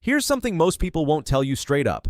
Here's something most people won't tell you straight up.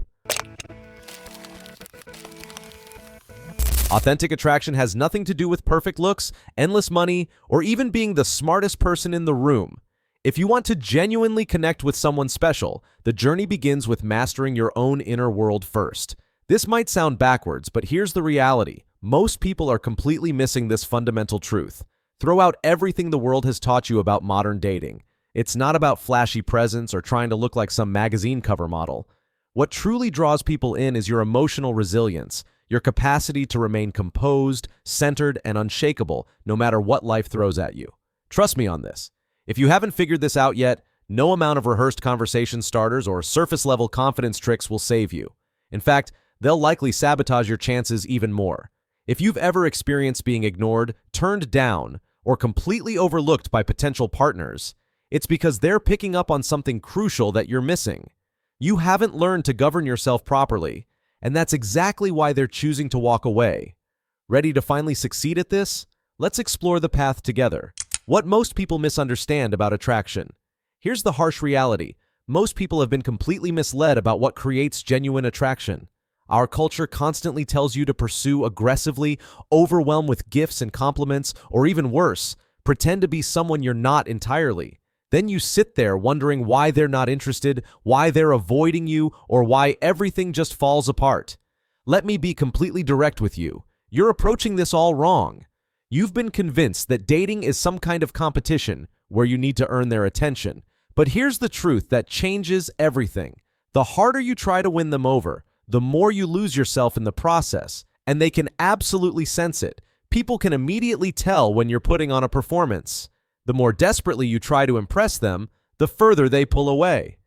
Authentic attraction has nothing to do with perfect looks, endless money, or even being the smartest person in the room. If you want to genuinely connect with someone special, the journey begins with mastering your own inner world first. This might sound backwards, but here's the reality. Most people are completely missing this fundamental truth. Throw out everything the world has taught you about modern dating. It's not about flashy presents or trying to look like some magazine cover model. What truly draws people in is your emotional resilience, your capacity to remain composed, centered, and unshakable no matter what life throws at you. Trust me on this. If you haven't figured this out yet, no amount of rehearsed conversation starters or surface-level confidence tricks will save you. In fact, they'll likely sabotage your chances even more. If you've ever experienced being ignored, turned down, or completely overlooked by potential partners, it's because they're picking up on something crucial that you're missing. You haven't learned to govern yourself properly, and that's exactly why they're choosing to walk away. Ready to finally succeed at this? Let's explore the path together. What most people misunderstand about attraction. Here's the harsh reality. Most people have been completely misled about what creates genuine attraction. Our culture constantly tells you to pursue aggressively, overwhelm with gifts and compliments, or even worse, pretend to be someone you're not entirely. Then you sit there wondering why they're not interested, why they're avoiding you, or why everything just falls apart. Let me be completely direct with you. You're approaching this all wrong. You've been convinced that dating is some kind of competition where you need to earn their attention. But here's the truth that changes everything. The harder you try to win them over, the more you lose yourself in the process, and they can absolutely sense it. People can immediately tell when you're putting on a performance. The more desperately you try to impress them, the further they pull away.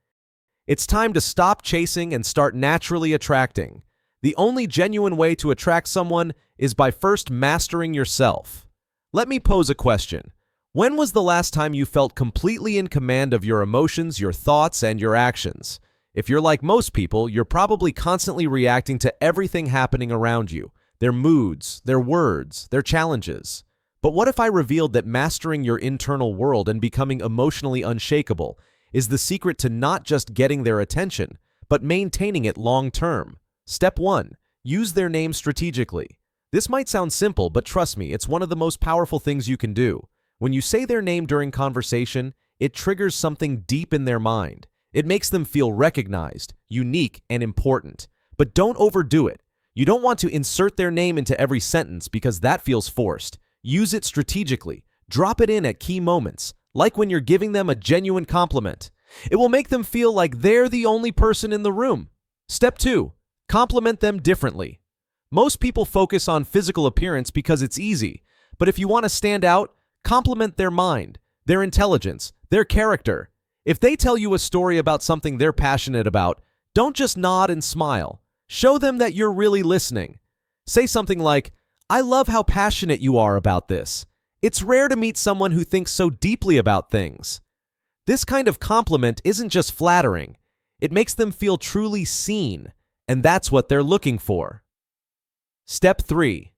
It's time to stop chasing and start naturally attracting. The only genuine way to attract someone is by first mastering yourself. Let me pose a question. When was the last time you felt completely in command of your emotions, your thoughts, and your actions? If you're like most people, you're probably constantly reacting to everything happening around you, their moods, their words, their challenges. But what if I revealed that mastering your internal world and becoming emotionally unshakable is the secret to not just getting their attention, but maintaining it long-term? Step 1. Use their name strategically. This might sound simple, but trust me, it's one of the most powerful things you can do. When you say their name during conversation, it triggers something deep in their mind. It makes them feel recognized, unique, and important. But don't overdo it. You don't want to insert their name into every sentence because that feels forced. Use it strategically. Drop it in at key moments, like when you're giving them a genuine compliment. It will make them feel like they're the only person in the room. Step 2. Compliment them differently. Most people focus on physical appearance because it's easy, but if you want to stand out, compliment their mind, their intelligence, their character. If they tell you a story about something they're passionate about, don't just nod and smile. Show them that you're really listening. Say something like, "I love how passionate you are about this. It's rare to meet someone who thinks so deeply about things." This kind of compliment isn't just flattering. It makes them feel truly seen, and that's what they're looking for. Step 3.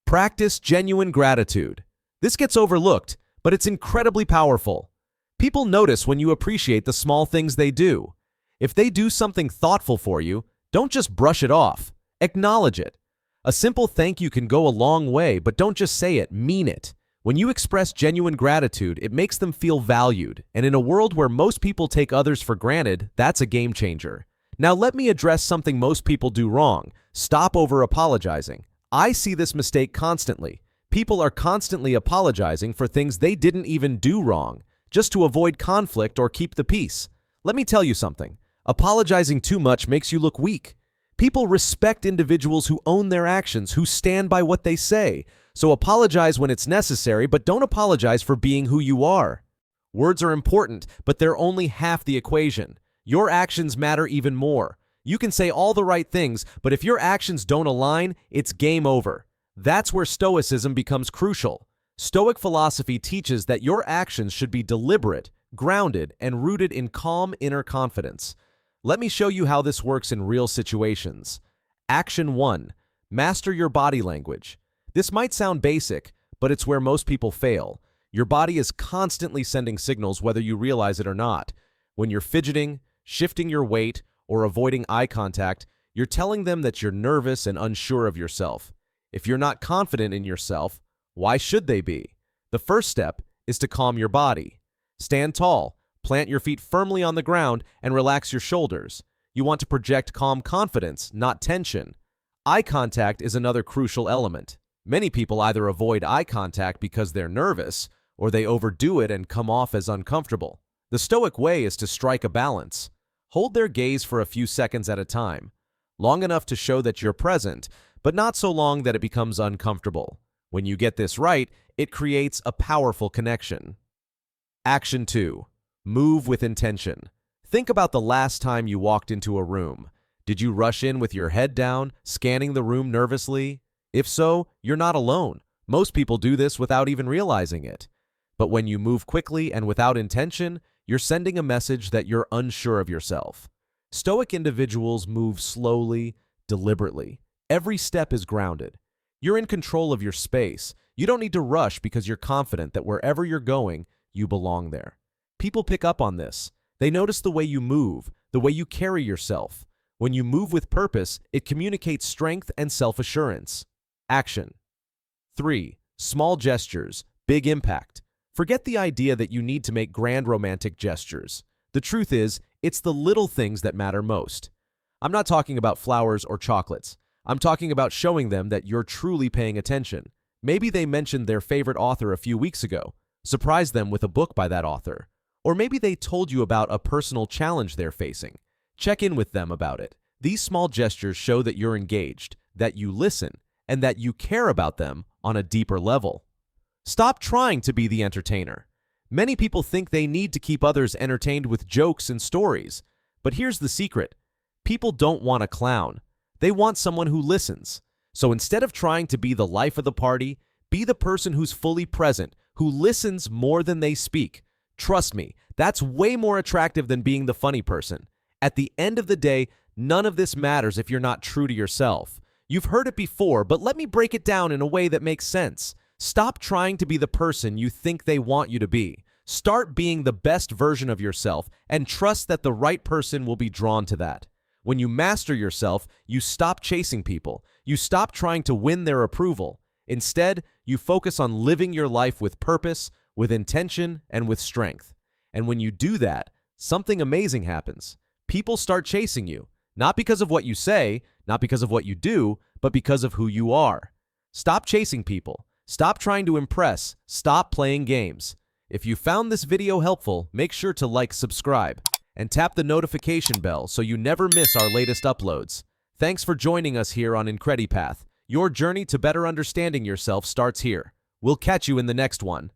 Practice genuine gratitude. This gets overlooked, but it's incredibly powerful. People notice when you appreciate the small things they do. If they do something thoughtful for you, don't just brush it off. Acknowledge it. A simple thank you can go a long way, but don't just say it, mean it. When you express genuine gratitude, it makes them feel valued, and in a world where most people take others for granted, that's a game changer. Now let me address something most people do wrong. Stop over-apologizing. I see this mistake constantly. People are constantly apologizing for things they didn't even do wrong, just to avoid conflict or keep the peace. Let me tell you something. Apologizing too much makes you look weak. People respect individuals who own their actions, who stand by what they say. So apologize when it's necessary, but don't apologize for being who you are. Words are important, but they're only half the equation. Your actions matter even more. You can say all the right things, but if your actions don't align, it's game over. That's where Stoicism becomes crucial. Stoic philosophy teaches that your actions should be deliberate, grounded, and rooted in calm inner confidence. Let me show you how this works in real situations. Action 1. Master your body language. This might sound basic, but it's where most people fail. Your body is constantly sending signals whether you realize it or not. When you're fidgeting, shifting your weight, or avoiding eye contact, you're telling them that you're nervous and unsure of yourself. If you're not confident in yourself, why should they be? The first step is to calm your body. Stand tall, plant your feet firmly on the ground, and relax your shoulders. You want to project calm confidence, not tension. Eye contact is another crucial element. Many people either avoid eye contact because they're nervous, or they overdo it and come off as uncomfortable. The Stoic way is to strike a balance. Hold their gaze for a few seconds at a time, long enough to show that you're present, but not so long that it becomes uncomfortable. When you get this right, it creates a powerful connection. Action 2. Move with intention. Think about the last time you walked into a room. Did you rush in with your head down, scanning the room nervously? If so, you're not alone. Most people do this without even realizing it. But when you move quickly and without intention, you're sending a message that you're unsure of yourself. Stoic individuals move slowly, deliberately. Every step is grounded. You're in control of your space. You don't need to rush because you're confident that wherever you're going, you belong there. People pick up on this. They notice the way you move, the way you carry yourself. When you move with purpose, it communicates strength and self-assurance. Action. 3. Small gestures, big impact. Forget the idea that you need to make grand romantic gestures. The truth is, it's the little things that matter most. I'm not talking about flowers or chocolates. I'm talking about showing them that you're truly paying attention. Maybe they mentioned their favorite author a few weeks ago. Surprise them with a book by that author. Or maybe they told you about a personal challenge they're facing. Check in with them about it. These small gestures show that you're engaged, that you listen, and that you care about them on a deeper level. Stop trying to be the entertainer. Many people think they need to keep others entertained with jokes and stories. But here's the secret. People don't want a clown. They want someone who listens. So instead of trying to be the life of the party, be the person who's fully present, who listens more than they speak. Trust me, that's way more attractive than being the funny person. At the end of the day, none of this matters if you're not true to yourself. You've heard it before, but let me break it down in a way that makes sense. Stop trying to be the person you think they want you to be. Start being the best version of yourself and trust that the right person will be drawn to that. When you master yourself, you stop chasing people. You stop trying to win their approval. Instead, you focus on living your life with purpose, with intention, and with strength. And when you do that, something amazing happens. People start chasing you, not because of what you say, not because of what you do, but because of who you are. Stop chasing people. Stop trying to impress. Stop playing games. If you found this video helpful, make sure to subscribe, and tap the notification bell so you never miss our latest uploads. Thanks for joining us here on IncrediPath. Your journey to better understanding yourself starts here. We'll catch you in the next one.